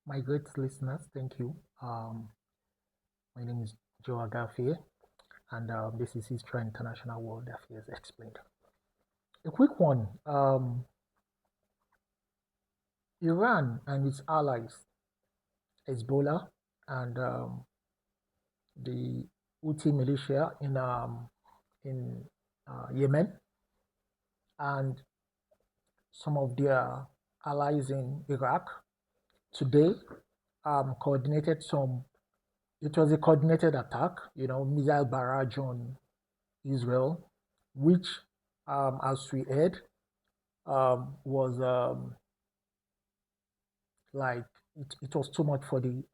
My great listeners, thank you. My name is Joe Agafie, and this is History International World Affairs Explained. A quick one. Iran and its allies, Hezbollah and the Houthi militia in Yemen, and some of their allies in Iraq, today coordinated some. It was a coordinated attack, missile barrage on Israel, which, as we heard, was like it was too much for the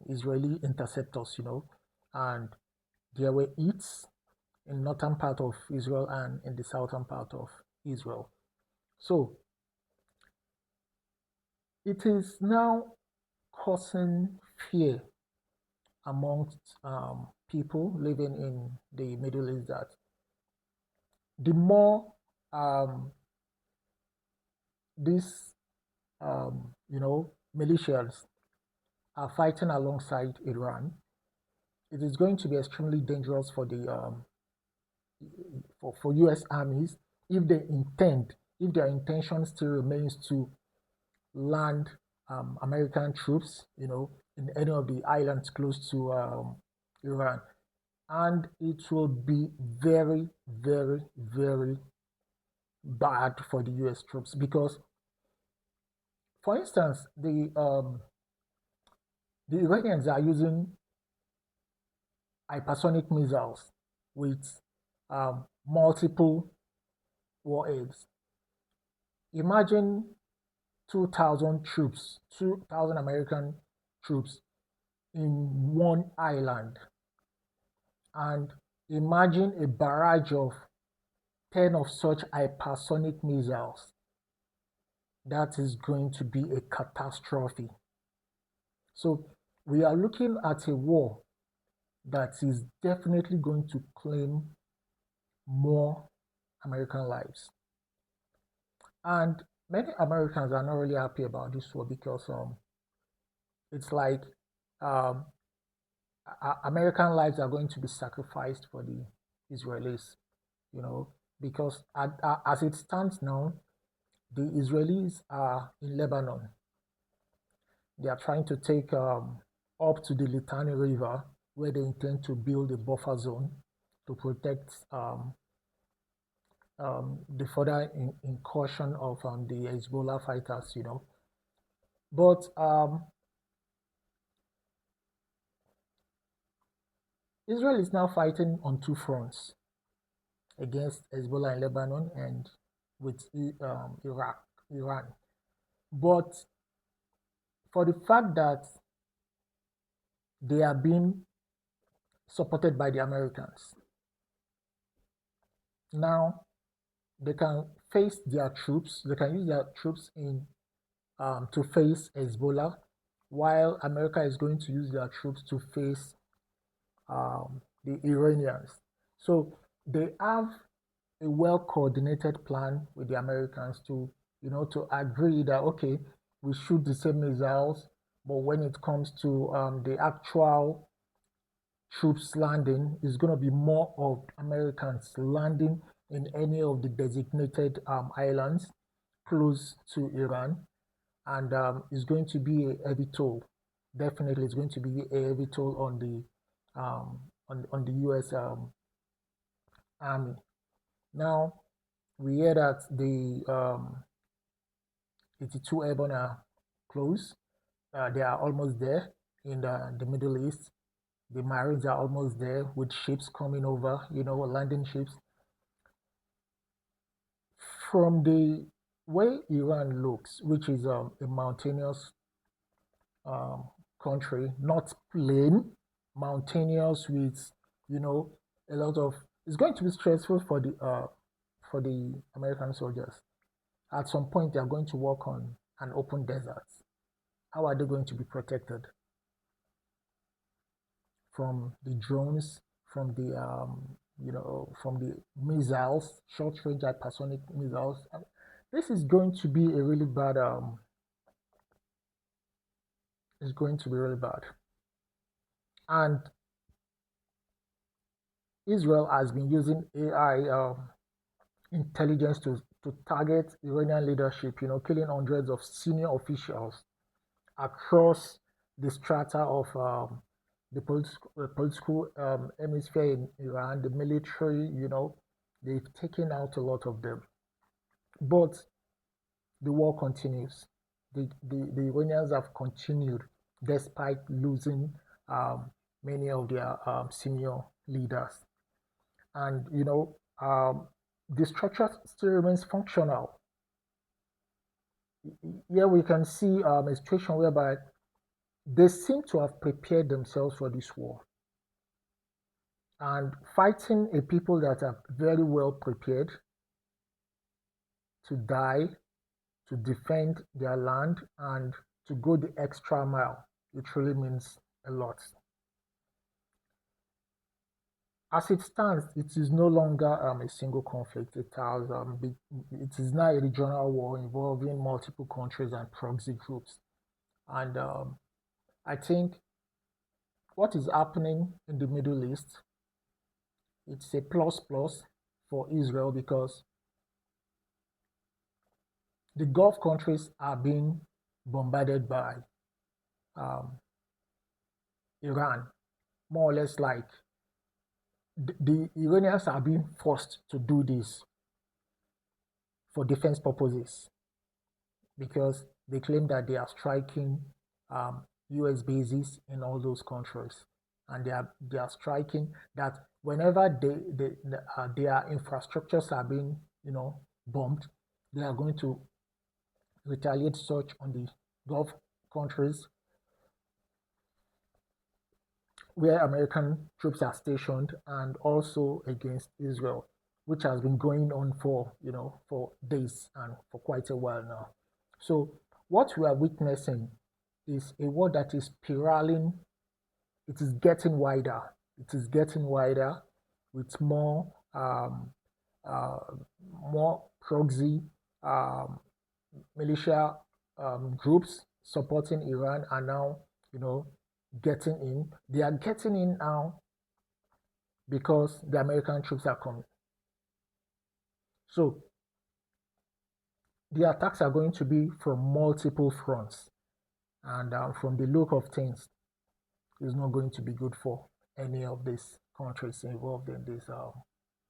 Israeli interceptors, and there were hits in northern part of Israel and in the southern part of Israel. So it is now causing fear amongst people living in the Middle East that the more these militias are fighting alongside Iran, it is going to be extremely dangerous for the for U.S. armies if their intention still remains to land American troops, in any of the islands close to Iran, and it will be very, very, very bad for the U.S. troops because, for instance, the Iranians are using hypersonic missiles with multiple warheads. Imagine 2,000 troops, 2,000 American troops in one island, and imagine a barrage of 10 of such hypersonic missiles. That is going to be a catastrophe. So we are looking at a war that is definitely going to claim more American lives. And many Americans are not really happy about this war because it's like American lives are going to be sacrificed for the Israelis, because as it stands now, the Israelis are in Lebanon. They are trying to take up to the Litani River, where they intend to build a buffer zone to protect the further incursion of the Hezbollah fighters, But Israel is now fighting on two fronts against Hezbollah in Lebanon and with Iran. But for the fact that they are being supported by the Americans, now they can face their troops, they can use their troops in to face Hezbollah, while America is going to use their troops to face the Iranians. So they have a well-coordinated plan with the Americans to, to agree that, okay, we shoot the same missiles, but when it comes to the actual troops landing, it's going to be more of Americans landing in any of the designated islands close to Iran, and it's going to be a heavy toll. Definitely, it's going to be a heavy toll on the the U.S. Army. Now, we hear that the 82 airborne are close. They are almost there in the Middle East. The Marines are almost there with ships coming over, landing ships. From the way Iran looks, which is a mountainous country, not plain, mountainous with, a lot of. It's going to be stressful for the American soldiers. At some point, they are going to work on an open desert. How are they going to be protected from the drones, from the from the missiles, short-range hypersonic missiles? This is going to be a really bad is going to be really bad. And Israel has been using AI intelligence to target Iranian leadership, killing hundreds of senior officials across the strata of the political hemisphere in Iran, the military, they've taken out a lot of them. But the war continues. The Iranians have continued despite losing many of their senior leaders. And, the structure still remains functional. Here we can see a situation whereby they seem to have prepared themselves for this war. And fighting a people that are very well prepared to die, to defend their land, and to go the extra mile, it really means a lot. As it stands, it is no longer a single conflict. It is now a regional war involving multiple countries and proxy groups. And I think what is happening in the Middle East, it's a plus plus for Israel because the Gulf countries are being bombarded by um, Iran, more or less like the Iranians are being forced to do this for defense purposes because they claim that they are striking US bases in all those countries, and they are striking that whenever their infrastructures are being bombed, they are going to retaliate such on the Gulf countries where American troops are stationed, and also against Israel, which has been going on for days and for quite a while now. So what we are witnessing is a war that is spiraling. It is getting wider. It is getting wider with uh, more proxy militia groups supporting Iran are now, getting in. They are getting in now because the American troops are coming. So the attacks are going to be from multiple fronts, and from the look of things, it's not going to be good for any of these countries involved in this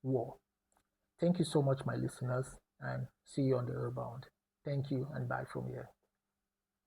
war. Thank you so much, my listeners, and see you on the rebound. Thank you, and bye from here.